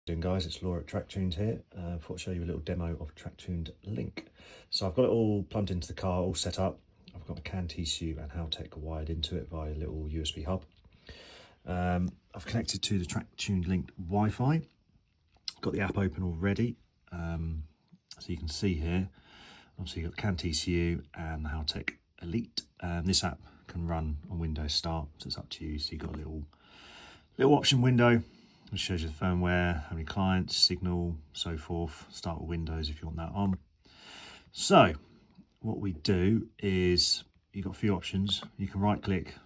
Doing guys, it's Laura at Tracktuned here. Thought I'd show you a little demo of Tracktuned Link. So I've got it all plugged into the car, all set up. I've got the CAN TCU and Haltech wired into it via a little USB hub. I've connected to the Tracktuned Link Wi-Fi. Got the app open already, so you can see here. Obviously you've got the CAN TCU and the Haltech Elite. This app can run on Windows Start, so it's up to you. So you've got a little option window. It shows you the firmware, how many clients, signal, so forth. Start with Windows if you want that on. So what we do is you've got a few options. You can right click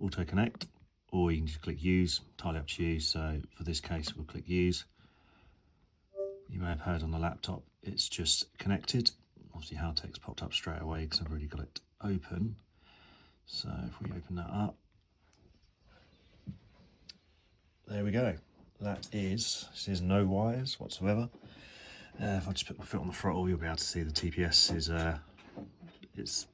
auto connect, or you can just click use, entirely up to you. So for this case, we'll click use. You may have heard on the laptop, it's just connected. Obviously Haltech's popped up straight away because I've already got it open. So if we open that up, there we go. This is no wires whatsoever. If I just put my foot on the throttle, you'll be able to see the TPS is,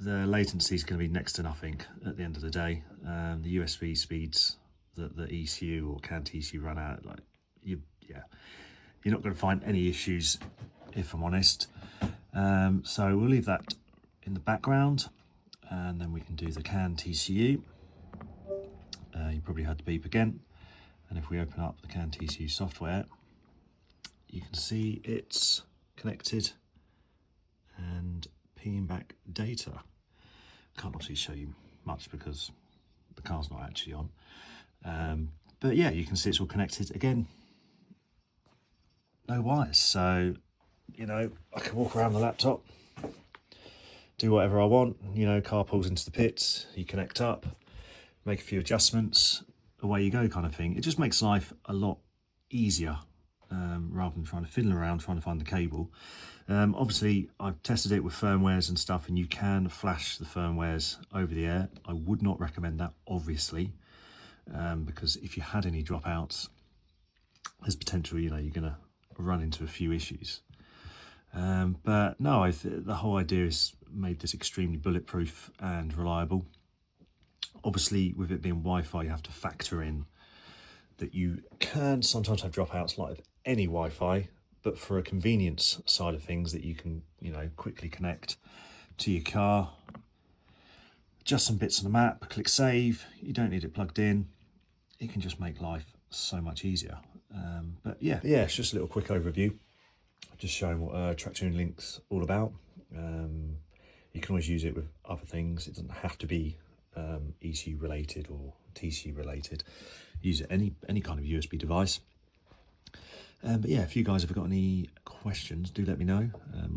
the latency is going to be next to nothing at the end of the day. The USB speeds that the ECU or CAN TCU run out, you're not going to find any issues, if I'm honest. So we'll leave that in the background, and then we can do the CAN TCU. You probably heard the beep again. And if we open up the CAN TCU software, you can see it's connected and pinging back data. Can't obviously show you much because the car's not actually on. But yeah, you can see it's all connected again. No wires. So, I can walk around the laptop, do whatever I want. Car pulls into the pits, you connect up, make a few adjustments, away you go kind of thing. It just makes life a lot easier rather than trying to fiddle around trying to find the cable. Obviously I've tested it with firmwares and stuff, and you can flash the firmwares over the air. I would not recommend that, obviously, because if you had any dropouts, there's potential, you're gonna run into a few issues. But no, the whole idea is made this extremely bulletproof and reliable. Obviously, with it being Wi-Fi, you have to factor in that you can sometimes have dropouts like any Wi-Fi, but for a convenience side of things, that you can, quickly connect to your car, adjust some bits on the map, click save. You don't need it plugged in. It can just make life so much easier. But yeah, it's just a little quick overview, just showing what Tracktuned Link's all about. You can always use it with other things. It doesn't have to be ECU related or TCU related. Use it any kind of USB device. But yeah, if you guys have got any questions, do let me know.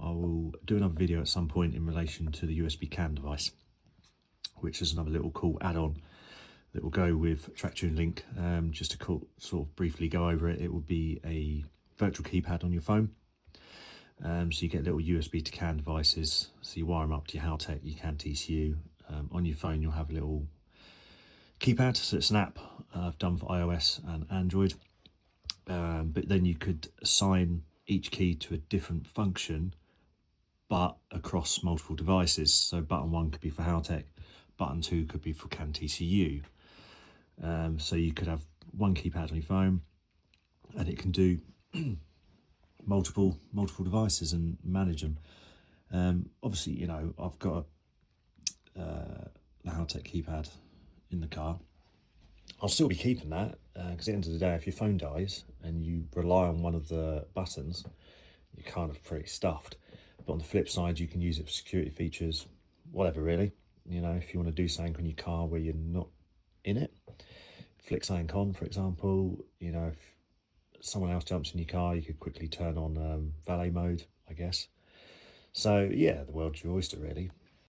I will do another video at some point in relation to the USB CAN device, which is another little cool add-on that will go with Tracktuned Link. Just to sort of briefly go over it, it will be a virtual keypad on your phone. So you get little USB to CAN devices. So you wire them up to your Haltech, your CAN TCU. On your phone, you'll have a little keypad. So it's an app I've done for iOS and Android. But then you could assign each key to a different function, but across multiple devices. So button 1 could be for Haltech, button 2 could be for CAN TCU. So you could have one keypad on your phone, and it can do multiple devices and manage them. Obviously, I've got the Haltech keypad in the car. I'll still be keeping that because at the end of the day, if your phone dies and you rely on one of the buttons, you're kind of pretty stuffed. But on the flip side, you can use it for security features, whatever really. If you want to do something on your car where you're not in it, flick something on, for example. If someone else jumps in your car, you could quickly turn on valet mode, I guess. So yeah, the world's your oyster really.